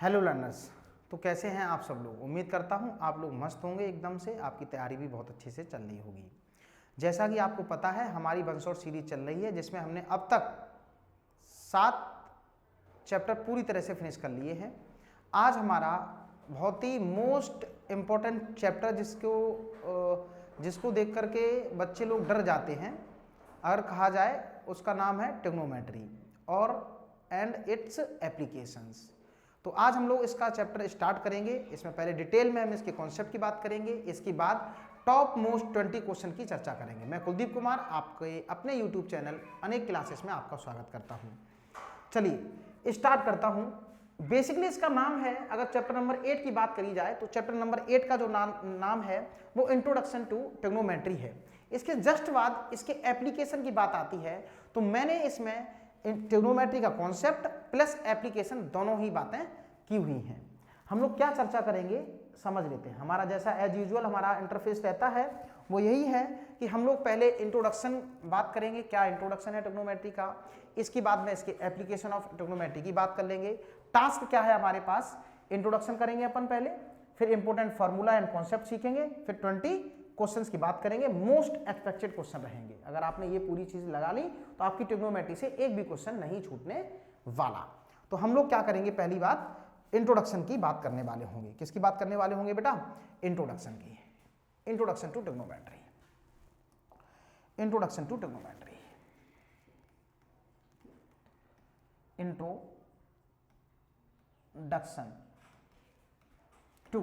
Hello learners, तो कैसे हैं आप सब लोग। उम्मीद करता हूं आप लोग मस्त होंगे एकदम से, आपकी तैयारी भी बहुत अच्छे से चल रही होगी। जैसा कि आपको पता है हमारी वनशॉट सीरीज चल रही है जिसमें हमने अब तक 7 चैप्टर पूरी तरह से फिनिश कर लिए हैं। आज हमारा बहुत ही मोस्ट इम्पोर्टेंट चैप्टर जिसको देख करके बच्चे लोग डर जाते हैं, अगर कहा जाए, उसका नाम है ट्रिग्नोमेट्री और एंड इट्स एप्लीकेशंस। तो आज हम लोग इसका चैप्टर स्टार्ट करेंगे। इसमें पहले डिटेल में हम इसके कॉन्सेप्ट की बात करेंगे, इसके बाद टॉप मोस्ट 20 क्वेश्चन की चर्चा करेंगे। मैं कुलदीप कुमार आपके अपने यूट्यूब चैनल अनेक क्लासेस में आपका स्वागत करता हूं। चलिए स्टार्ट करता हूं। बेसिकली इसका नाम है, अगर चैप्टर नंबर 8 की बात करी जाए तो चैप्टर नंबर 8 का जो नाम है वो इंट्रोडक्शन टू ट्रिग्नोमेट्री है। इसके जस्ट बाद इसके एप्लीकेशन की बात आती है, तो मैंने इसमें ट्रिग्नोमेट्री का कॉन्सेप्ट प्लस एप्लीकेशन दोनों ही बातें की हुई हैं। हम लोग क्या चर्चा करेंगे समझ लेते हैं। हमारा जैसा एज यूजुअल हमारा इंटरफेस रहता है वो यही है कि हम लोग पहले इंट्रोडक्शन बात करेंगे, क्या इंट्रोडक्शन है ट्रिग्नोमेट्री का, इसके बाद में इसके एप्लीकेशन ऑफ ट्रिग्नोमेट्री की बात कर लेंगे। टास्क क्या है हमारे पास, इंट्रोडक्शन करेंगे अपन पहले, फिर इंपॉर्टेंट फार्मूला एंड कॉन्सेप्ट सीखेंगे, फिर 20 क्वेश्चंस की बात करेंगे। मोस्ट एक्सपेक्टेड क्वेश्चन रहेंगे। अगर आपने ये पूरी चीज लगा ली तो आपकी ट्रिग्नोमेट्री से एक भी क्वेश्चन नहीं छूटने वाला। तो हम लोग क्या करेंगे, पहली बात इंट्रोडक्शन की बात करने वाले होंगे। किसकी बात करने वाले होंगे बेटा, इंट्रोडक्शन की। Introduction to trigonometry, introduction to trigonometry, introduction to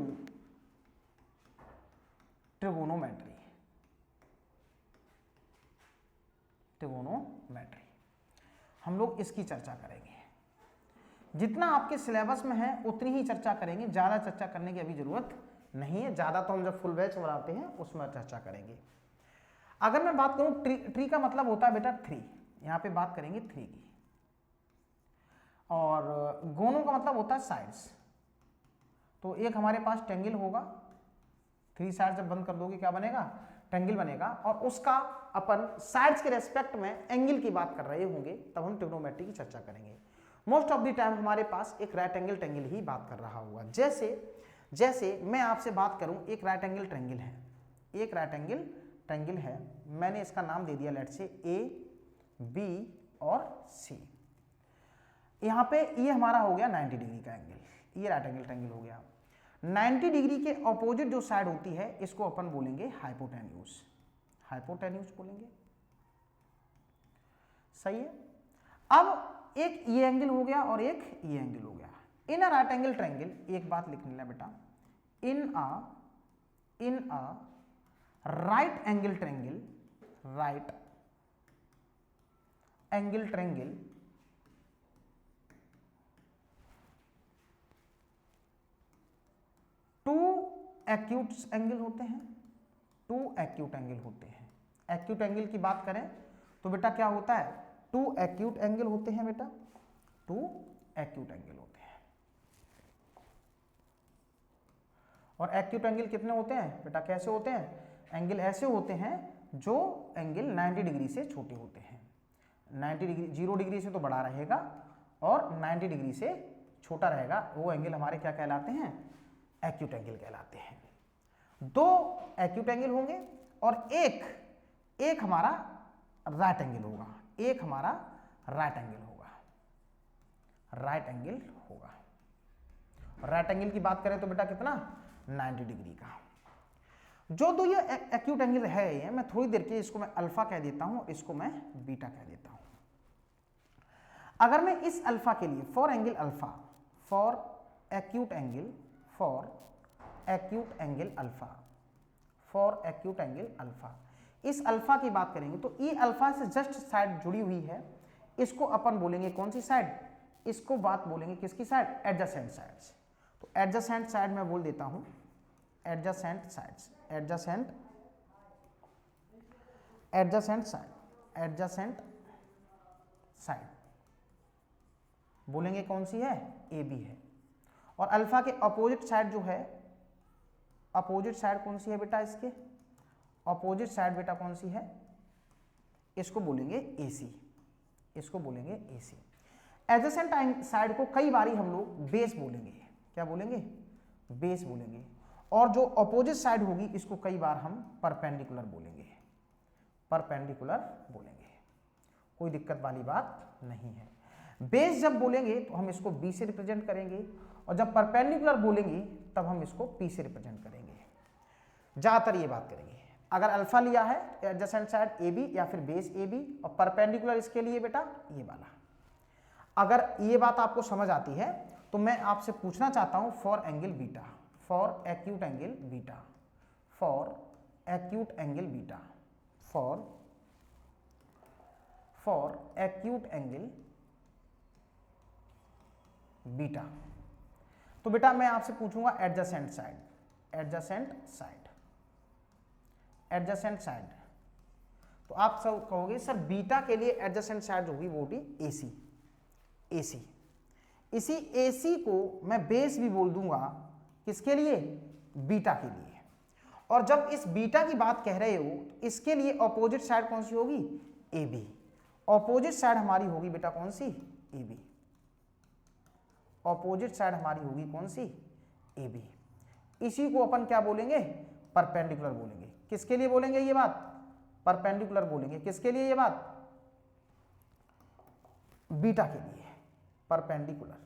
trigonometry, trigonometry हम लोग इसकी चर्चा करेंगे। जितना आपके सिलेबस में है उतनी ही चर्चा करेंगे, ज़्यादा चर्चा करने की अभी जरूरत नहीं है। ज़्यादा तो हम जब फुल बैच बनाते हैं उसमें चर्चा करेंगे। अगर मैं बात करूं ट्री का मतलब होता है बेटा 3, यहाँ पे बात करेंगे 3 की। और गोनों का मतलब होता है साइड्स। तो एक हमारे पास ट्रायंगल होगा, 3 साइड जब बंद कर दोगे क्या बनेगा, ट्रायंगल बनेगा। और उसका अपन साइड्स के रेस्पेक्ट में एंगल की बात कर रहे होंगे, तब हम ट्रिग्नोमेट्री की चर्चा करेंगे। मोस्ट ऑफ द टाइम हमारे पास एक राइट एंगल ट्रायंगल ही बात कर रहा होगा। जैसे मैं आपसे बात करूं, एक राइट एंगल ट्रायंगल है, एक राइट एंगल ट्रायंगल है, मैंने इसका नाम दे दिया लेट्स से ए, बी और सी। यहां पे ये हमारा हो गया 90 डिग्री का एंगल, ये राइट एंगल ट्रायंगल हो गया। 90 डिग्री के ऑपोजिट जो साइड होती है इसको अपन बोलेंगे हाइपोटेन्यूज, हाइपोटेन्यूज बोलेंगे। सही है। अब एक ये एंगल हो गया और एक ये एंगल हो गया। In a right angle triangle एक बात लिख लेना बेटा, in a right angle triangle, right angle triangle two acute angle होते हैं, टू एक्यूट एंगल होते हैं। एक्यूट एंगल की बात करें तो बेटा क्या होता है, 2 एक्यूट एंगल होते हैं बेटा, 2 एक्यूट एंगल होते हैं। और एक्यूट एंगल कितने होते हैं बेटा, कैसे होते हैं, एंगल ऐसे होते हैं जो एंगल 90 डिग्री से छोटे होते हैं। 90 डिग्री 0 डिग्री से तो बड़ा रहेगा और 90 डिग्री से छोटा रहेगा, वो एंगल हमारे क्या कहलाते हैं, एक्यूट एंगल कहलाते हैं। 2 एक्यूट एंगल होंगे और एक हमारा राइट एंगल होगा, एक हमारा राइट एंगल होगा, राइट एंगल होगा। राइट एंगल की बात करें तो बेटा कितना, 90 डिग्री का। जो दो ये एक्यूट एंगल है, ये मैं थोड़ी देर के इसको मैं अल्फा कह देता हूं और इसको मैं बीटा कह देता हूं। अगर मैं इस अल्फा के लिए for angle alpha, for acute angle, for acute angle alpha, for acute angle alpha, इस अल्फा की बात करेंगे तो ये अल्फा से जस्ट साइड जुड़ी हुई है, इसको अपन बोलेंगे कौन सी साइड, इसको बात बोलेंगे किसकी साइड, एडजेसेंट साइड्स। तो एडजेसेंट साइड मैं बोल देता हूं, adjacent sides, adjacent, adjacent side, adjacent side बोलेंगे कौन सी है, ए बी है। और अल्फा के अपोजिट साइड जो है, अपोजिट साइड कौन सी है बेटा, इसके अपोजिट साइड बेटा कौन सी है, इसको बोलेंगे AC, इसको बोलेंगे AC। एडजेसेंट साइड को कई बारी हम लोग बेस बोलेंगे, क्या बोलेंगे, बेस बोलेंगे। और जो अपोजिट साइड होगी इसको कई बार हम परपेंडिकुलर बोलेंगे, परपेंडिकुलर बोलेंगे, कोई दिक्कत वाली बात नहीं है। बेस जब बोलेंगे तो हम इसको बी से रिप्रेजेंट करेंगे, और जब परपेंडिकुलर बोलेंगे तब हम इसको पी से रिप्रेजेंट करेंगे। ज्यादातर ये बात करेंगे। अगर अल्फा लिया है एडजेसेंट साइड ए बी या फिर बेस ए बी, और परपेंडिकुलर इसके लिए बेटा ये वाला। अगर ये बात आपको समझ आती है तो मैं आपसे पूछना चाहता हूं for angle beta, for acute angle beta, for acute angle beta, for acute angle beta. तो बेटा मैं आपसे पूछूंगा adjacent side, adjacent side, adjacent side. तो आप सब कहोगे सर बीटा के लिए एडजेसेंट साइड होगी वो होगी एसी, एसी। इसी एसी को मैं बेस भी बोल दूंगा, किसके लिए, बीटा के लिए। और जब इस बीटा की बात कह रहे हो तो इसके लिए ऑपोजिट साइड कौन सी होगी, ए बी। ऑपोजिट साइड हमारी होगी बेटा कौन सी, ए बी। ऑपोजिट साइड हमारी होगी कौन सी, ए बी। इसी को अपन क्या बोलेंगे, परपेंडिकुलर बोलेंगे। किसके लिए बोलेंगे ये बात, परपेंडिकुलर बोलेंगे। किसके लिए ये बात, बीटा के लिए, परपेंडिकुलर।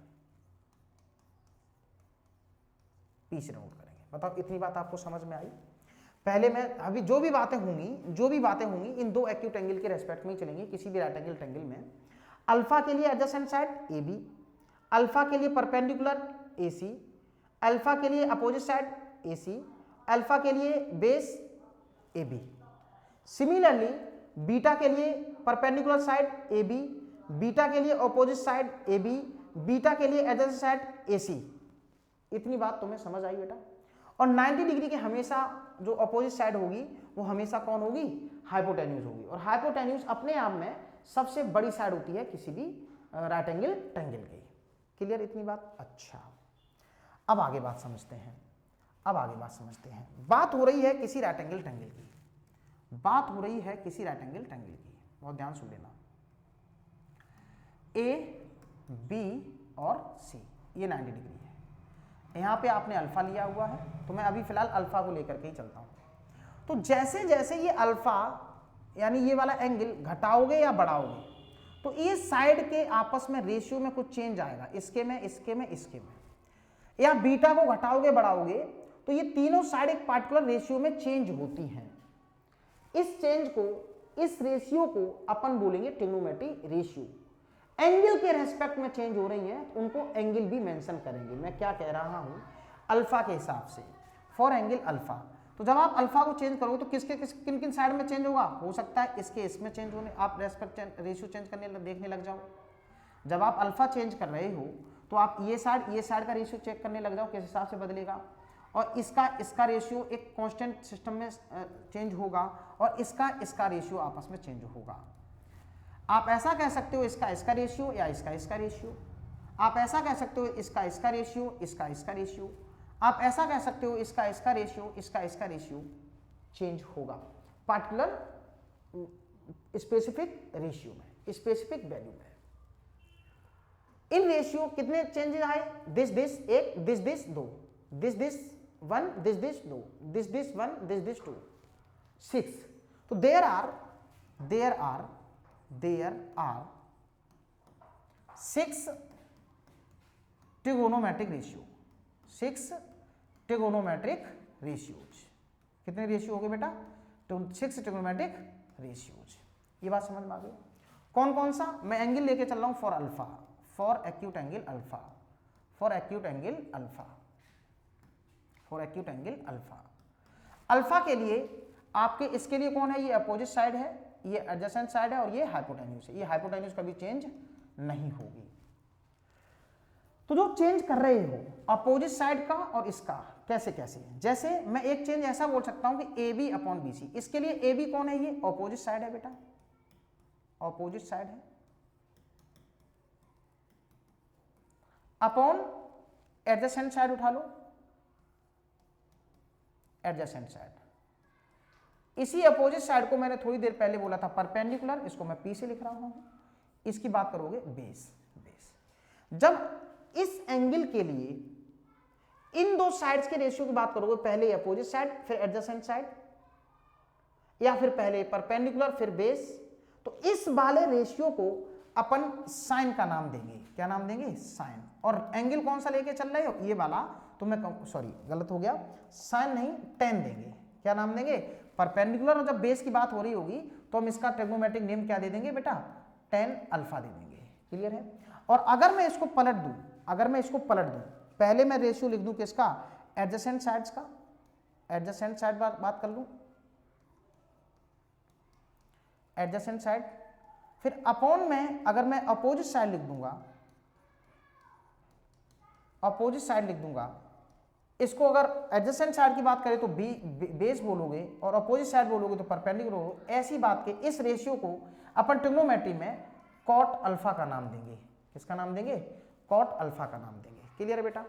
पी से नोट करेंगे। बताओ इतनी बात आपको समझ में आई। पहले मैं अभी जो भी बातें होंगी इन दो एक्यूट एंगल के रेस्पेक्ट में ही चलेंगी, किसी भी राइट एंगल ट्रायंगल में। अल्फा के लिए adjacent side A B, alpha के लिए परपेंडिकुलर ए सी, अल्फा के लिए opposite side A C, alpha के लिए base A B. Similarly beta के लिए perpendicular side A B, beta के लिए opposite side A B, beta के लिए एडजेसेंट साइड ए सी। इतनी बात तुम्हें समझ आई बेटा। और 90 डिग्री के हमेशा जो अपोजिट साइड होगी वो हमेशा कौन होगी, हाइपोटेन्यूज होगी। और हाइपोटेन्यूज अपने आप में सबसे बड़ी साइड होती है किसी भी राइट एंगल ट्रायंगल की। क्लियर इतनी बात। अच्छा अब आगे बात समझते हैं, अब आगे बात समझते हैं। बात हो रही है किसी राइट एंगल ट्रायंगल की, बात हो रही है किसी राइट एंगल ट्रायंगल की। बहुत ध्यान सुन लेना। ए बी और सी ये 90 डिग्री है। यहाँ पे आपने अल्फा लिया हुआ है, तो मैं अभी फिलहाल अल्फा को लेकर के ही चलता हूँ। तो जैसे जैसे ये अल्फा यानी ये वाला एंगल घटाओगे या बढ़ाओगे तो ये साइड के आपस में रेशियो में कुछ चेंज आएगा, इसके में, इसके में, इसके में। या बीटा को घटाओगे बढ़ाओगे तो ये तीनों साइड एक पार्टिकुलर रेशियो में चेंज होती हैं। इस चेंज को, इस रेशियो को अपन बोलेंगे ट्रिग्नोमेट्रिक रेशियो। एंगल के रेस्पेक्ट में चेंज हो रही हैं तो उनको एंगल भी मेंशन करेंगे। मैं क्या कह रहा हूं, अल्फा के हिसाब से, फॉर एंगल अल्फा। तो जब आप अल्फा को चेंज करोगे तो किसके किन किन साइड में चेंज होगा, हो सकता है इसके इसमें चेंज होने, आप रेस्पेक्ट रेशियो चेंज करने देखने लग जाओ। जब आप अल्फा चेंज कर रहे हो तो आप ये साइड का रेशियो चेक करने लग जाओ किस हिसाब से बदलेगा। और इसका रेशियो एक कांस्टेंट सिस्टम में चेंज होगा, और इसका रेशियो आपस में चेंज होगा। आप ऐसा कह सकते हो इसका रेशियो या इसका रेशियो। आप ऐसा कह सकते हो इसका रेशियो, इसका रेशियो। आप ऐसा कह सकते हो इसका रेशियो, इसका रेशियो चेंज होगा पार्टिकुलर स्पेसिफिक रेशियो में, स्पेसिफिक वैल्यू में। इन रेशियो कितने चेंजेस आए, दिस एक, दिस दो, दिस वन, दिस दो, दिस वन, दिस टू, 6। तो there are 6 trigonometric ratio, 6 trigonometric ratios. कितने रेशियो हो गए बेटा, 6 ट्रिगोनोमेट्रिक रेशियोज। ये बात समझ में आ गई। कौन कौन सा, मैं एंगल लेके चल रहा हूं for alpha, for acute angle alpha, for acute angle alpha, for acute angle alpha. Alpha के लिए आपके इसके लिए कौन है, ये अपोजिट साइड है, ये एडजेसेंट साइड है, और ये हाइपोटेन्यूज है। ये हाइपोटेन्यूज कभी चेंज नहीं होगी। तो जो चेंज कर रहे हो अपोजिट साइड का और इसका, कैसे कैसे, जैसे मैं एक चेंज ऐसा बोल सकता हूं कि A B upon B C. इसके लिए ए बी कौन है, ये अपोजिट साइड है बेटा, अपोजिट साइड है, अपॉन एडजेसेंट साइड उठा लो, एडजेसेंट साइड। इसी अपोजिट साइड को मैंने थोड़ी देर पहले बोला था परपेंडिकुलर, इसको मैं पी से लिख रहा हूं। इसकी बात करोगे बेस। जब इस एंगल के लिए इन दो साइड्स के रेशियो की बात करोगे, पहले अपोजिट साइड फिर एडजेसेंट साइड, या फिर पहले परपेंडिकुलर फिर बेस, तो इस वाले रेशियो को अपन साइन का नाम देंगे। क्या नाम देंगे? साइन। और एंगल कौन सा लेके चल रहे हो? ये वाला। तो मैं सॉरी गलत हो गया, साइन नहीं टेन देंगे। क्या नाम देंगे? परपेंडिकुलर। और जब बेस की बात हो रही होगी तो हम इसका ट्रिग्नोमेट्रिक नेम क्या दे देंगे बेटा? टेन अल्फा दे देंगे। क्लियर है? और अगर मैं इसको पलट दूं, पहले मैं रेशियो लिख दूं किसका? एडजेसेंट साइड्स का। एडजेसेंट साइड बात कर लूं, एडजेसेंट साइड, फिर अपॉन में अगर मैं अपोजिट साइड लिख दूंगा, अपोजिट साइड लिख दूंगा, इसको अगर एडजेसेंट साइड की बात करें तो बेस बोलोगे और अपोजिट साइड बोलोगे तो परपेंडिकुलर बोलोगे। ऐसी बात के इस रेशियो को अपन ट्रिग्नोमेट्री में कॉट अल्फा का नाम देंगे। किसका नाम देंगे? कॉट अल्फा का नाम देंगे। क्लियर है बेटा?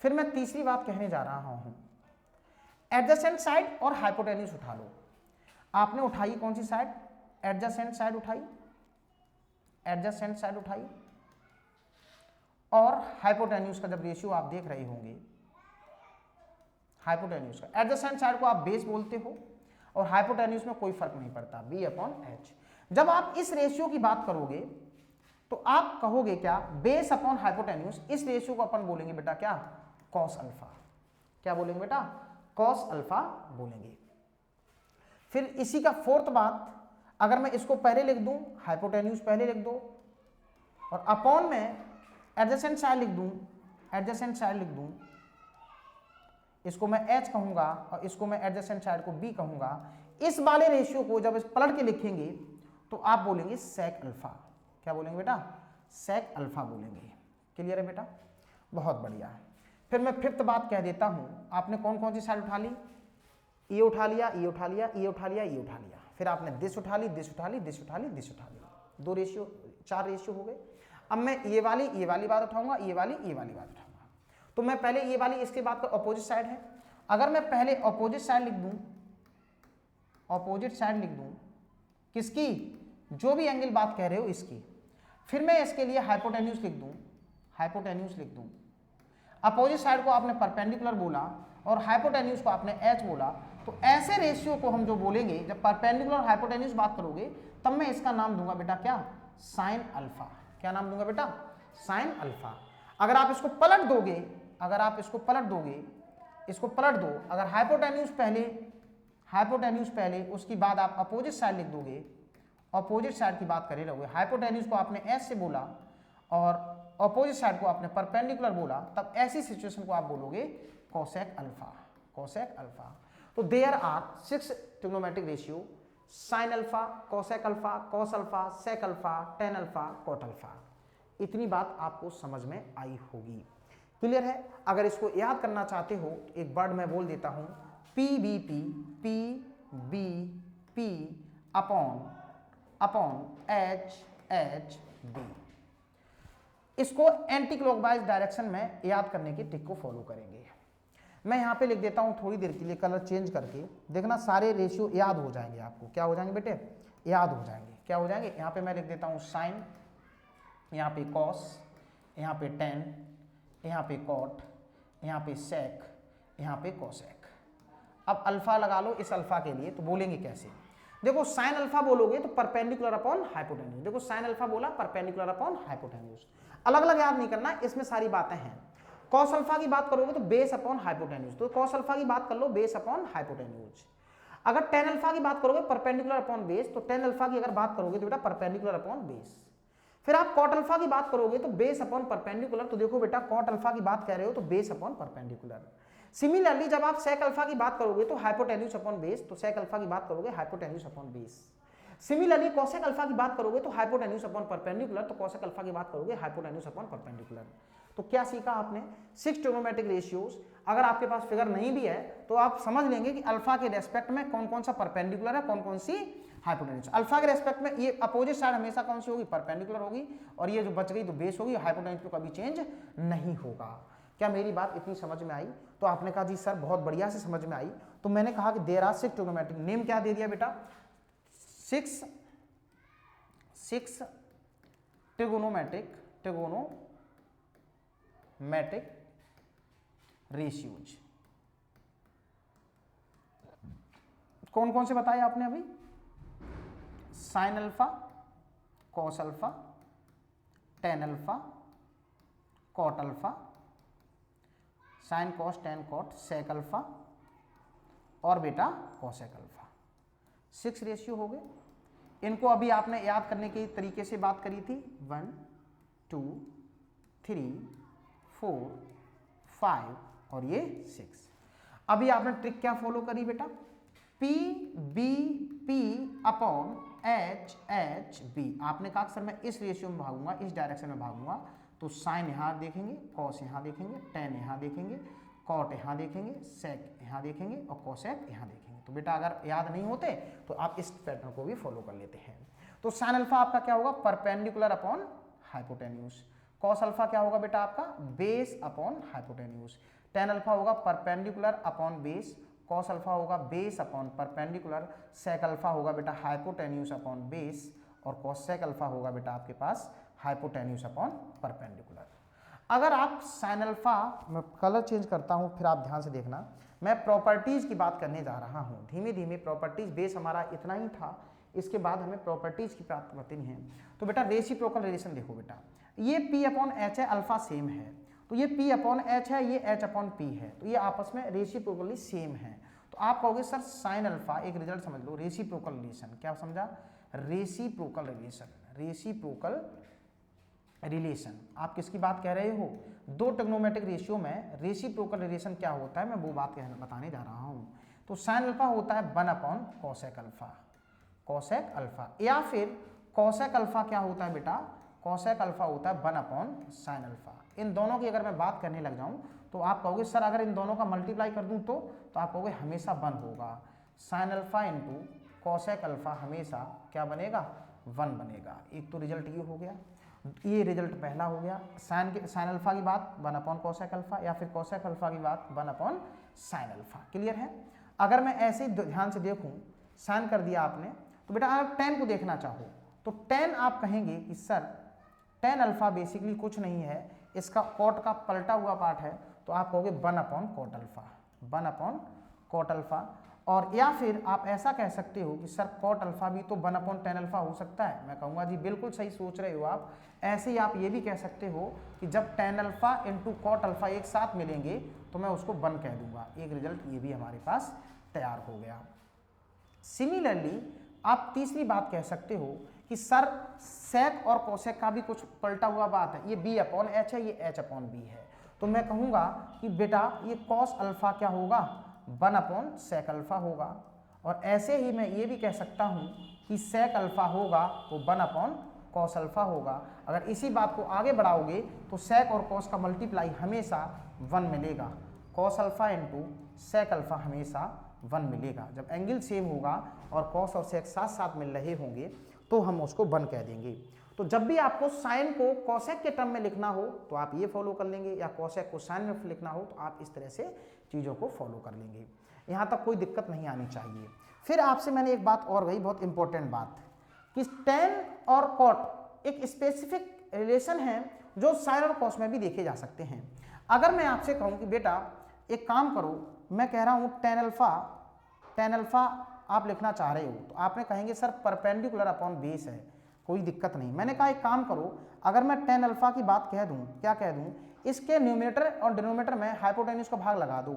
फिर मैं तीसरी बात कहने जा रहा हूं, एडजेसेंट साइड और हाइपोटेन्यूज उठा लो। आपने उठाई कौन सी साइड? एडजेसेंट साइड उठाई, एडजेसेंट साइड उठाई, और हाइपोटेन्यूज का जब रेशियो आप देख रहे होंगे, हाइपोटेन्यूज का, एडजेसेंट साइड को आप बेस बोलते हो और हाइपोटेन्यूज में कोई फर्क नहीं पड़ता, बी अपॉन एच। जब आप इस रेशियो की बात करोगे तो आप कहोगे क्या? Base upon hypotenuse. इस रेशियो को अपन बोलेंगे बेटा क्या? Cos alpha. क्या बोलेंगे बेटा? कॉस अल्फा बोलेंगे। फिर इसी का फोर्थ बात, अगर मैं इसको पहले लिख दूं, हाइपोटेन्यूज पहले लिख दो, और अपॉन में एडजेसेंट साइड लिख दूं, एडजेसेंट साइड लिख दूं, इसको मैं h कहूंगा और इसको मैं एडजेसेंट साइड को b कहूंगा। इस वाले रेशियो को जब इस पलट के लिखेंगे तो आप बोलेंगे सेक अल्फा। क्या बोलेंगे बेटा? सेक अल्फा बोलेंगे। क्लियर है बेटा? बहुत बढ़िया। फिर मैं फिफ्थ बात कह देता हूं, आपने कौन कौन सी साइड उठा ली? ये उठा लिया, ये उठा लिया, ये उठा लिया, ये उठा लिया, फिर आपने दिस उठा ली, दिस उठा ली, दिस उठा ली, दिस उठा ली। दो रेशियो, चार रेशियो हो गए। अब मैं ये वाली बात उठाऊंगा, ये वाली बात उठाऊंगा। तो मैं पहले ये वाली, इसके बाद का अपोजिट साइड है। अगर मैं पहले अपोजिट साइड लिख दूं, अपोजिट साइड लिख दूं किसकी? जो भी एंगल बात कह रहे हो इसकी। फिर मैं इसके लिए हाइपोटेन्यूज लिख दूं, हाइपोटेन्यूज लिख दूं। अपोजिट साइड को आपने परपेंडिकुलर बोला और हाइपोटेन्यूज को आपने एच बोला, तो ऐसे रेशियो को हम जो बोलेंगे, जब परपेंडिकुलर और हाइपोटेन्यूज बात करोगे तब मैं इसका नाम दूंगा बेटा क्या? Sine alpha. क्या नाम दूंगा बेटा? Sine alpha. अगर आप इसको पलट दोगे, अगर आप इसको पलट दोगे, इसको पलट दो, अगर हाइपोटेन्यूज पहले उसकी बाद आप अपोजिट साइड लिख दोगे, अपोजिट साइड की बात करे रहोगे, हाइपोटेन्यूज को आपने एस से बोला और अपोजिट साइड को आपने परपेंडिकुलर बोला, तब ऐसी सिचुएशन को आप बोलोगे कोसेक अल्फा, कोसेक अल्फा। तो there are 6 trigonometric ratio, sine alpha, cosec alpha, cos alpha, sec alpha, tan alpha, cot alpha. इतनी बात आपको समझ में आई होगी। क्लियर है? अगर इसको याद करना चाहते हो तो एक वर्ड मैं बोल देता हूं, PBP, PBP अपॉन HHB। इसको एंटी क्लॉकवाइज डायरेक्शन में याद करने की ट्रिक को फॉलो करेंगे। मैं यहां पे लिख देता हूं थोड़ी देर के लिए कलर चेंज करके, देखना सारे रेशियो याद हो जाएंगे आपको। क्या हो जाएंगे बेटे? याद हो जाएंगे। क्या हो जाएंगे? यहां पे मैं लिख देता हूं साइन, यहाँ पे कॉस, यहाँ पे टेन, यहाँ पे कॉट, यहाँ पे सेक, यहाँ पे कोसेक। अब अल्फा लगा लो इस अल्फा के लिए, तो बोलेंगे कैसे? देखो साइन अल्फा बोलोगे तो परपेंडिकुलर अपॉन हाइपोटेन्यूज। देखो साइन अल्फा बोला, परपेंडिकुलर अपॉन हाइपोटेन्यूज, अलग अलग याद नहीं करना, इसमें सारी बातें हैं। कॉस अल्फा की बात करोगे तो बेस अपॉन हाइपोटेन्यूज, तो कॉस अल्फा की बात कर लो बेस अपॉन हाइपोटेन्यूज। अगर टेन अल्फा की बात करोगे परपेंडिकुलर अपॉन बेस, तो टेन अल्फा की अगर बात करोगे तो बेटा परपेंडिकुलर अपॉन बेस। फिर आप कॉट अल्फा की बात करोगे तो बेस अपॉन परपेंडिकुलर, तो देखो बेटा कॉट अल्फा की बात कह रहे हो तो बेस अपॉन परपेंडिकुलर। सिमिलरली जब आप सेक अल्फा की बात करोगे तो हाइपोटेन्यूज अपॉन बेस, तो सेक अल्फा की बात करोगे hypotenuse upon base. Similarly cosec alpha की बात करोगे तो हाइपोटेन्यूज अपॉन परपेंडिकुलर, तो कोसेक अल्फा की बात करोगे हाइपोटेन्यूज अपॉन परपेंडिकुलर। तो क्या सीखा आपने? 6 ट्रिग्नोमेट्रिक रेशियोज। अगर आपके पास फिगर नहीं भी है तो आप समझ लेंगे कि अल्फा के रेस्पेक्ट में कौन कौन सा परपेंडिकुलर है, कौन कौन सी हाइपोटेन्यूज। अल्फा के रेस्पेक्ट में ये अपोजिट साइड हमेशा कौन सी होगी? परपेंडिकुलर होगी, और ये जो बच गई तो बेस होगी, हाइपोटेन्यूज पे कभी चेंज नहीं होगा। क्या मेरी बात इतनी समझ में आई? तो आपने कहा जी सर बहुत बढ़िया से समझ में आई। तो मैंने कहा कि देयर आर 6 ट्रिग्नोमेट्रिक, नेम क्या दे दिया बेटा? 6 ट्रिगोनोमेट्रिक रेशियोज। कौन कौन से बताए आपने अभी? Sine alpha, cos alpha, tan alpha, cot alpha, sine cos tan cot, sec alpha और बेटा कॉसेक अल्फा। 6 रेशियो हो गए। इनको अभी आपने याद करने के तरीके से बात करी थी, 1 2 3 4 5 और ये 6। अभी आपने ट्रिक क्या फॉलो करी बेटा? P B P upon H H B। आपने कहा सर मैं इस रेशियो में भागूंगा, इस डायरेक्शन में भागूंगा, तो साइन यहाँ देखेंगे, कॉस यहाँ देखेंगे, टेन यहाँ देखेंगे, कॉट यहाँ देखेंगे, सेक यहाँ देखेंगे और कॉसेक यहाँ देखेंगे। तो बेटा अगर याद नहीं होते तो आप इस पैटर्न को भी फॉलो कर लेते हैं। तो साइन अल्फा आपका क्या होगा? Perpendicular upon hypotenuse. Cos alpha क्या होगा बेटा आपका? Base upon hypotenuse. Tan alpha होगा perpendicular upon base, cos alpha होगा base upon perpendicular, sec alpha होगा बेटा हाइपोटेन्यूज अपॉन बेस और कॉसेक अल्फा होगा बेटा आपके पास हाइपोटेन्यूज अपॉन परपेंडिकुलर। अगर आप साइन अल्फा, मैं कलर चेंज करता हूं फिर आप ध्यान से देखना, मैं प्रॉपर्टीज की बात करने जा रहा हूं धीमे धीमे। प्रॉपर्टीज बेस हमारा इतना ही था, इसके बाद हमें प्रॉपर्टीज की प्राप्त करनी है। तो बेटा रेसिप्रोकल रिलेशन देखो बेटा, ये P अपॉन H है, अल्फा सेम है, तो ये P अपॉन H है, ये H अपॉन P है, तो ये आपस में रेसिप्रोकली सेम है। तो आप कहोगे सर साइन अल्फा, एक रिजल्ट समझ लो, रेसिप्रोकल रिलेशन। क्या समझा? Reciprocal relation. रेसिप्रोकल रिलेशन आप किसकी बात कह रहे हो? दो ट्रिग्नोमेट्रिक रेशियो में रेसिप्रोकल रिलेशन क्या होता है, मैं वो बात बताने जा रहा हूं। तो साइन अल्फा होता है 1 upon cosec alpha, cosec alpha, या फिर कॉसेक अल्फा क्या होता है बेटा? कॉसेक अल्फा होता है 1 अपॉन साइन अल्फा। इन दोनों की अगर मैं बात करने लग जाऊं तो आप कहोगे सर अगर इन दोनों का मल्टीप्लाई कर दूं तो आप कहोगे हमेशा 1 होगा। Sine alpha into cosec alpha हमेशा क्या बनेगा? 1 बनेगा। एक तो रिजल्ट ये हो गया, ये रिजल्ट पहला हो गया। साइन अल्फा की बात 1 अपॉन कॉसेक अल्फा, या फिर कॉसेक अल्फा की बात 1 अपॉन साइन अल्फा। क्लियर है? अगर मैं ऐसे ही ध्यान से देखूं, साइन कर दिया आपने, तो बेटा अगर टेन को देखना चाहो तो टेन आप कहेंगे कि सर टेन अल्फा बेसिकली कुछ नहीं है, इसका कॉट का पलटा हुआ पार्ट है, तो आप कहोगे 1 upon cot alpha, 1 upon cot alpha. और या फिर आप ऐसा कह सकते हो कि सर कॉट अल्फा भी तो 1 अपॉन टेन अल्फा हो सकता है। मैं कहूँगा जी बिल्कुल सही सोच रहे हो आप। ऐसे ही आप ये भी कह सकते हो कि जब tan alpha into cot alpha एक साथ मिलेंगे तो मैं उसको 1 कह दूंगा। एक रिजल्ट ये भी हमारे पास तैयार हो गया। सिमिलरली आप तीसरी बात कह सकते हो कि सर सेक और कोसेक का भी कुछ पलटा हुआ बात है, ये b अपॉन एच है, ये h अपॉन बी है, तो मैं कहूँगा कि बेटा ये कॉस अल्फा क्या होगा? 1 अपॉन सेक अल्फा होगा। और ऐसे ही मैं ये भी कह सकता हूँ कि सेक अल्फा होगा तो 1 अपॉन कॉस अल्फा होगा। अगर इसी बात को आगे बढ़ाओगे तो सेक और कॉस का मल्टीप्लाई हमेशा 1 मिलेगा। Cos alpha into sec alpha हमेशा 1 मिलेगा। जब एंगल सेम होगा और कॉस और सेक साथ साथ मिल रहे होंगे तो हम उसको 1 कह देंगे। तो जब भी आपको साइन को कॉसेक के टर्म में लिखना हो तो आप ये फॉलो कर लेंगे, या कॉसेक को साइन में लिखना हो तो आप इस तरह से चीज़ों को फॉलो कर लेंगे। यहाँ तक कोई दिक्कत नहीं आनी चाहिए। फिर आपसे मैंने एक बात और कही, बहुत इंपॉर्टेंट बात, कि टेन और कॉट एक स्पेसिफिक रिलेशन है जो साइन और कॉस में भी देखे जा सकते हैं। अगर मैं आपसे कहूँ कि बेटा एक काम करो, मैं कह रहा हूँ टेन अल्फा आप लिखना चाह रहे हो, तो आपने कहेंगे सर परपेंडिकुलर अपॉन बेस है, कोई दिक्कत नहीं। मैंने कहा एक काम करो, अगर मैं टेन अल्फा की बात कह दूं, क्या कह दूं, इसके न्यूमरेटर और डिनोमिनेटर में हाइपोटेन्यूज का भाग लगा दो,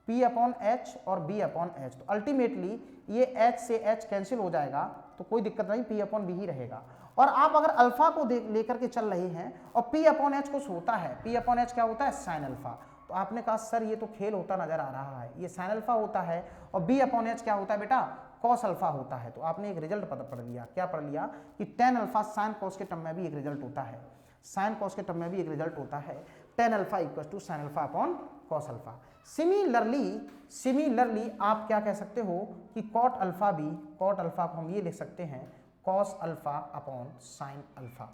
p अपॉन एच और b अपॉन एच, तो अल्टीमेटली ये h से h कैंसिल हो जाएगा, तो कोई दिक्कत नहीं, p अपॉन b ही रहेगा। और आप अगर अल्फा को लेकर के चल रहे हैं और p अपॉन एच कुछ होता है, p अपॉन एच क्या होता है? Sine alpha. तो आपने कहा सर ये तो खेल होता नजर आ रहा है, ये साइन अल्फा होता है और b अपॉन एच क्या होता है बेटा? कॉस अल्फा होता है। तो आपने एक रिजल्ट पढ़ लिया, क्या पढ़ लिया? कि टेन अल्फा साइन कॉस के टर्म में भी एक रिजल्ट होता है, साइन कॉस के टर्म में भी एक रिजल्ट होता है, tan alpha equal to sine alpha upon cos alpha. Similarly आप क्या कह सकते हो कि कॉट अल्फा को हम ये लिख सकते हैं cos alpha upon sine alpha.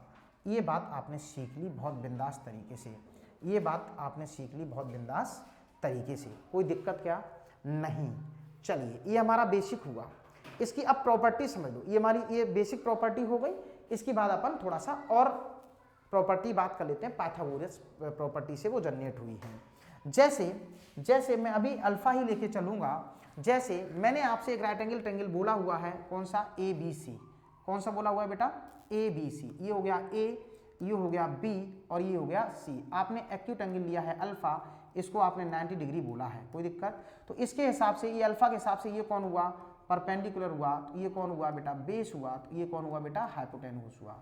ये बात आपने सीख ली बहुत बिंदास तरीके से, ये बात आपने सीख ली बहुत बिंदास तरीके से, कोई दिक्कत क्या नहीं। चलिए ये हमारा बेसिक हुआ, इसकी अब प्रॉपर्टी समझ लो। ये हमारी ये बेसिक प्रॉपर्टी हो गई। इसके बाद अपन थोड़ा सा और प्रॉपर्टी बात कर लेते हैं, पाइथागोरस प्रॉपर्टी से वो जनरेट हुई है। जैसे जैसे मैं अभी अल्फा ही लेके चलूंगा, जैसे मैंने आपसे एक राइट एंगल ट्रायंगल बोला हुआ है, कौन सा, ए बी सी, कौन सा बोला हुआ है बेटा, ए बी सी, ये हो गया ए, ये हो गया बी और ये हो गया सी। आपने एक्यूट एंगल लिया है अल्फा, इसको आपने 90 डिग्री बोला है, कोई दिक्कत। तो इसके हिसाब से ये अल्फा के हिसाब से ये कौन हुआ, परपेंडिकुलर हुआ, तो ये कौन हुआ बेटा, बेस हुआ, तो ये कौन हुआ बेटा, हाइपोटेन्यूज हुआ।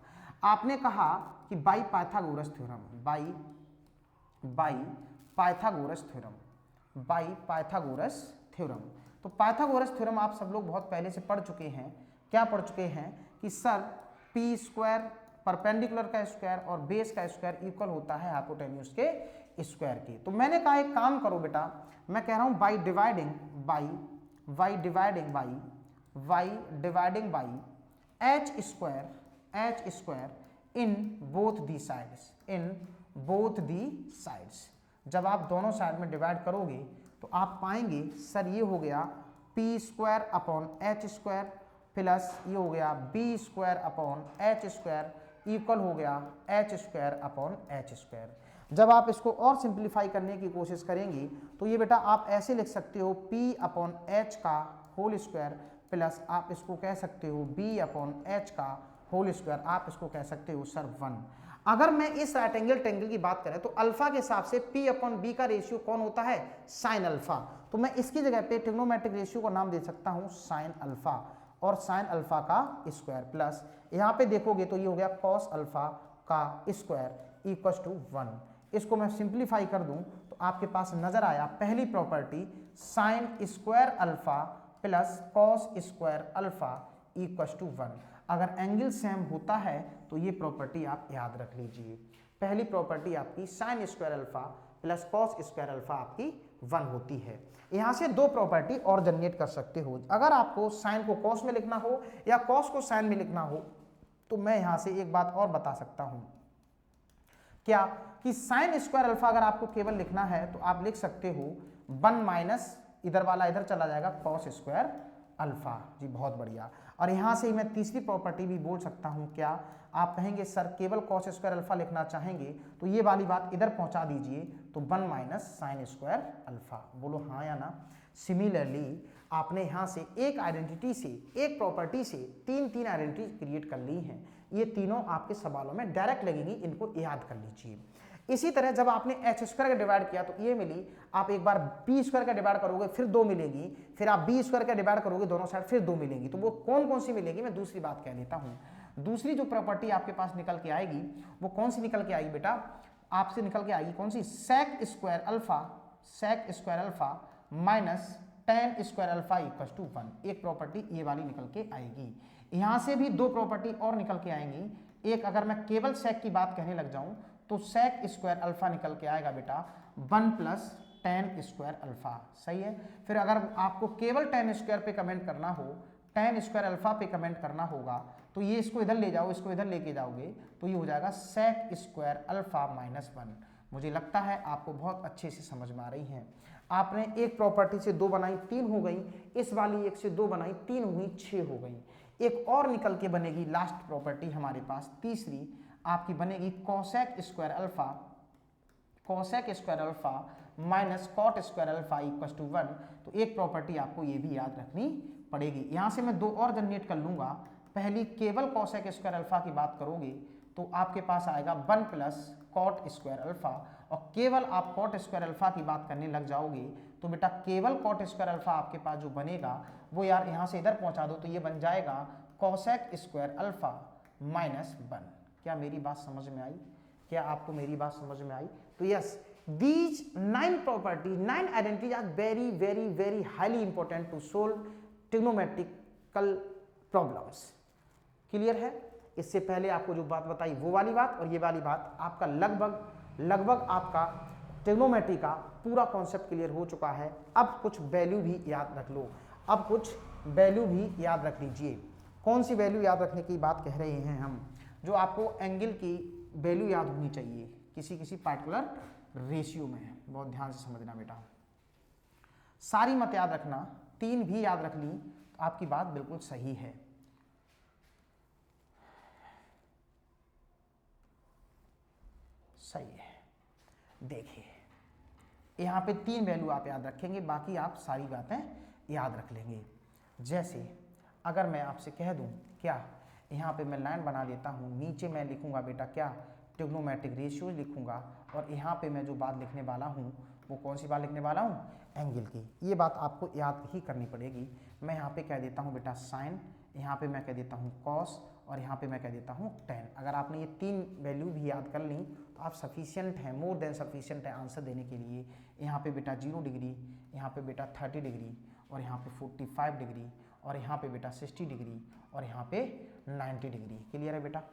आपने कहा कि by Pythagoras theorem, by Pythagoras theorem, by Pythagoras theorem. तो पाइथागोरस थ्योरम आप सब लोग बहुत पहले से पढ़ चुके हैं। क्या पढ़ चुके हैं कि सर पी स्क्वायर, परपेंडिकुलर का स्क्वायर और बेस का स्क्वायर इक्वल होता है हाइपोटेन्यूज के स्क्वायर के। तो मैंने कहा एक काम करो बेटा, मैं कह रहा हूं by dividing by H square in both the sides. जब आप दोनों साइड में डिवाइड करोगे तो आप पाएंगे सर ये हो गया P square upon H square plus ये हो गया B square upon H square equal हो गया H square upon H square. जब आप इसको और सिंप्लीफाई करने की कोशिश करेंगे तो ये बेटा आप ऐसे लिख सकते हो पी अपॉन एच का होल स्क्वायर प्लस आप इसको कह सकते हो बी अपॉन एच का होल स्क्वायर, आप इसको कह सकते हो सर 1। अगर मैं इस राइट एंगल ट्रायंगल की बात करें तो अल्फा के हिसाब से P अपॉन बी का रेशियो कौन होता है, साइन अल्फा। तो मैं इसकी जगह पे ट्रिग्नोमेट्रिक रेशियो को नाम दे सकता हूं साइन अल्फा, और साइन अल्फा का स्क्वायर प्लस यहां पे देखोगे तो ये हो गया कॉस अल्फा का स्क्वायर इक्वल्स टू 1। इसको मैं सिंप्लीफाई कर दूं तो आपके पास नजर आया पहली property sine square alpha plus cos square alpha equals to 1। अगर एंगल सेम होता है तो ये प्रॉपर्टी आप याद रख लीजिए। पहली प्रॉपर्टी आपकी sign square alpha plus cos square alpha आपकी 1 होती है। यहां से दो प्रॉपर्टी और जनरेट कर सकते हो। अगर आपको साइन को कॉस में लिखना हो या कॉस को साइन में लिखना हो तो मैं यहां से एक बात और बता सकता हूं, क्या कि साइन स्क्वायर अल्फा अगर आपको केवल लिखना है तो आप लिख सकते हो 1 माइनस इधर वाला इधर चला जाएगा कॉस स्क्वायर अल्फा जी, बहुत बढ़िया। और यहां से मैं तीसरी प्रॉपर्टी भी बोल सकता हूं, क्या आप कहेंगे सर केवल कॉस स्क्वायर अल्फा लिखना चाहेंगे तो ये वाली बात इधर पहुंचा दीजिए, तो 1 माइनस साइन स्क्वायर अल्फा, बोलो हाँ या ना। सिमिलरली आपने यहां से एक आइडेंटिटी से, एक प्रॉपर्टी से तीन आइडेंटिटी क्रिएट कर ली हैं। ये तीनों आपके सवालों में डायरेक्ट लगेंगी, इनको याद कर लीजिए। इसी तरह जब आपने एच स्क्वायर का डिवाइड किया तो ये मिली, आप एक बार बी स्क्वायर का डिवाइड करोगे फिर 2 मिलेगी, फिर आप बी स्क्वायर का डिवाइड करोगे दोनों साइड फिर 2 मिलेंगी। तो वो कौन कौन सी मिलेगी मैं दूसरी बात कह देता हूँ। दूसरी जो प्रॉपर्टी आपके पास निकल के आएगी वो कौन सी निकल के आएगी बेटा, आपसे निकल के आएगी कौन सी, sec square alpha minus tan square alpha equal to 1। एक प्रॉपर्टी ये वाली निकल के आएगी। यहां से भी दो प्रॉपर्टी और निकल के आएंगी। एक अगर मैं केवल सेक की बात कहने लग जाऊं तो सेक स्क्वायर अल्फा निकल के आएगा बेटा 1 प्लस टेन स्क्वायर अल्फा, सही है। फिर अगर आपको केवल टेन स्क्वायर पे कमेंट करना हो, टेन स्क्वायर अल्फा पे कमेंट करना होगा तो ये इसको इधर ले जाओ, इसको इधर लेके जाओगे तो ये हो जाएगा सेक स्क्वायर अल्फा माइनस 1। मुझे लगता है आपको बहुत अच्छे से समझ में आ रही हैं। आपने एक प्रॉपर्टी से 2 बनाई 3 हो गई, इस वाली एक से 2 बनाई 3 हुई 6 हो गई। एक और निकल के बनेगी लास्ट प्रॉपर्टी हमारे पास, तीसरी आपकी बनेगी cosec square alpha minus cot square alpha equal to 1। तो एक प्रॉपर्टी आपको ये भी याद रखनी पड़ेगी। यहां से मैं 2 और जनरेट कर लूंगा। पहली केवल कोसेक स्क्वायर अल्फा की बात करोगे तो आपके पास आएगा 1 प्लस कॉट स्क्वायर अल्फा, और केवल आप कॉट स्क्वायर अल्फा की बात करने लग जाओगे तो बेटा केवल कॉट स्क्वायर अल्फा आपके पास जो बनेगा वो यार यहां से इधर पहुंचा दो तो ये बन जाएगा कोसेक स्क्वायर अल्फा माइनस 1। क्या मेरी बात समझ में आई? क्या आपको मेरी बात समझ में आई? तो yes, these 9 property, 9 identities are very very very highly important to solve trigonometrical problems। Clear है? इससे पहले आपको जो बात बताई वो वाली बात और ये वाली बात, आपका लगभग आपका ट्रिग्नोमेट्री का पूरा कॉन्सेप्ट क्लियर हो चुका है। अब कुछ वैल्यू भी याद रख लो, अब कुछ वैल्यू भी याद रख लीजिए। कौन सी वैल्यू याद रखने की बात कह रहे हैं हम? जो आपको एंगल की वैल्यू याद होनी चाहिए किसी पार्टिकुलर रेशियो में। बहुत ध्यान से समझना बेटा, सारी मत याद रखना, 3 भी याद रख ली तो आपकी बात बिल्कुल सही है। सही है। देखिए यहाँ पे 3 वैल्यू आप याद रखेंगे, बाकी आप सारी बातें याद रख लेंगे। जैसे अगर मैं आपसे कह दूं क्या, यहाँ पे मैं लाइन बना देता हूँ, नीचे मैं लिखूंगा बेटा क्या, ट्रिग्नोमेट्रिक रेशियोज लिखूंगा, और यहाँ पे मैं जो बात लिखने वाला हूँ वो कौन सी बात लिखने वाला हूँ, एंगल की। ये बात आपको याद ही करनी पड़ेगी। मैं यहाँ पे कह देता हूँ बेटा साइन, यहाँ पे मैं कह देता हूँ कॉस, और यहाँ पे मैं कह देता हूँ टेन। अगर आपने ये 3 वैल्यू भी याद कर ली तो आप सफिशियंट हैं, मोर देन सफिशियंट है आंसर देने के लिए। यहाँ पे बेटा 0 डिग्री, यहाँ पे बेटा 30 डिग्री, और यहाँ पे 45 डिग्री, और यहाँ पे बेटा 60 डिग्री, और यहाँ पे 90 डिग्री। क्लियर है बेटा?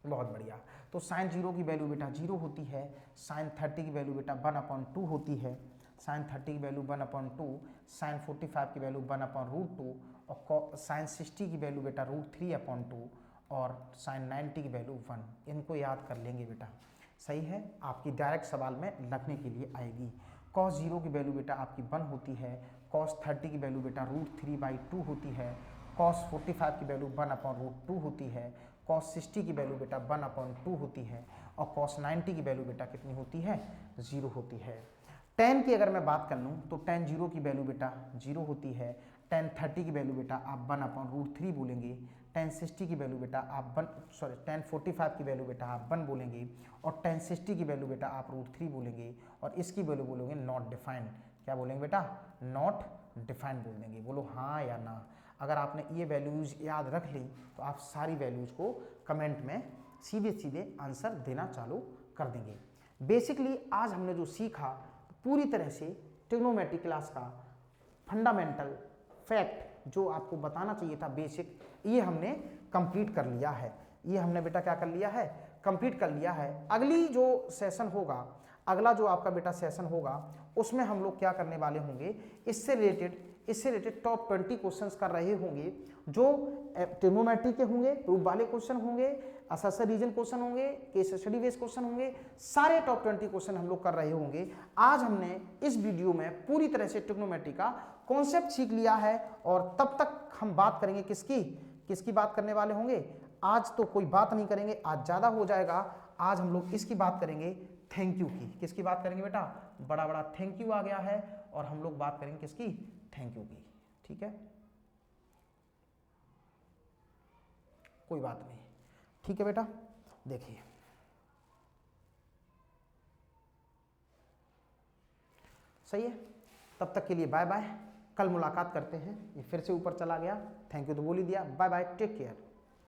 बहुत बढ़िया। तो साइन 0 की वैल्यू बेटा 0 होती है, साइन 30 की वैल्यू बेटा 1/2 होती है, साइन 30 की वैल्यू 1/2, साइन 45 की वैल्यू 1/√2, और साइन 60 की वैल्यू बेटा √3/2, और साइन 90 की वैल्यू 1। इनको याद कर लेंगे बेटा, सही है। आपकी डायरेक्ट सवाल में लगने के लिए आएगी। कॉस 0 की वैल्यू बेटा आपकी 1 होती है, कॉस 30 की वैल्यू बेटा √3/2 होती है, कॉस 45 की वैल्यू 1/√2 होती है, कॉस 60 की वैल्यू बेटा 1/2 होती है, और कॉस 90 की वैल्यू बेटा कितनी होती है, 0 होती है। टेन की अगर मैं बात कर लूँ तो टेन 0 की वैल्यू बेटा 0 होती है, टेन 30 की वैल्यू बेटा आप 1/√3 बोलेंगे, टेन 60 की वैल्यू बेटा आप टेन 45 की वैल्यू बेटा आप 1 बोलेंगे, और टेन 60 की वैल्यू बेटा आप √3 बोलेंगे, और इसकी वैल्यू बोलोगे नॉट डिफाइंड। क्या बोलेंगे बेटा? नॉट डिफाइंड बोल देंगे। बोलो हाँ या ना। अगर आपने ये वैल्यूज याद रख ली तो आप सारी वैल्यूज को कमेंट में सीधे सीधे आंसर देना चालू कर देंगे। बेसिकली आज हमने जो सीखा पूरी तरह से ट्रिग्नोमेट्री क्लास का फंडामेंटल फैक्ट जो आपको बताना चाहिए था बेसिक, ये हमने कंप्लीट कर लिया है। ये हमने बेटा क्या कर लिया है? कंप्लीट कर लिया है। अगली जो सेशन होगा, अगला जो आपका बेटा सेशन होगा, उसमें हम लोग क्या करने वाले होंगे, इससे रिलेटेड टॉप 20 क्वेश्चंस कर रहे होंगे, जो ट्रिग्नोमेट्री के होंगे, प्रूफ वाले क्वेश्चन होंगे, असर रीजन क्वेश्चन होंगे, केस स्टडी बेस्ड क्वेश्चन होंगे, सारे टॉप 20 क्वेश्चन हम लोग कर रहे होंगे। आज हमने इस वीडियो में पूरी तरह से ट्रिग्नोमेट्री का कॉन्सेप्ट सीख लिया है, और तब तक हम बात करेंगे किसकी बात करने वाले होंगे। आज तो कोई बात नहीं करेंगे, आज ज़्यादा हो जाएगा। आज हम लोग इसकी बात करेंगे, थैंक यू की। किसकी बात करेंगे बेटा? बड़ा बड़ा थैंक यू आ गया है, और हम लोग बात करेंगे किसकी? थैंक यू की। ठीक है, कोई बात नहीं। ठीक है बेटा, देखिए सही है। तब तक के लिए बाय बाय, कल मुलाकात करते हैं। ये फिर से ऊपर चला गया, थैंक यू तो बोल ही दिया। Bye bye, take care.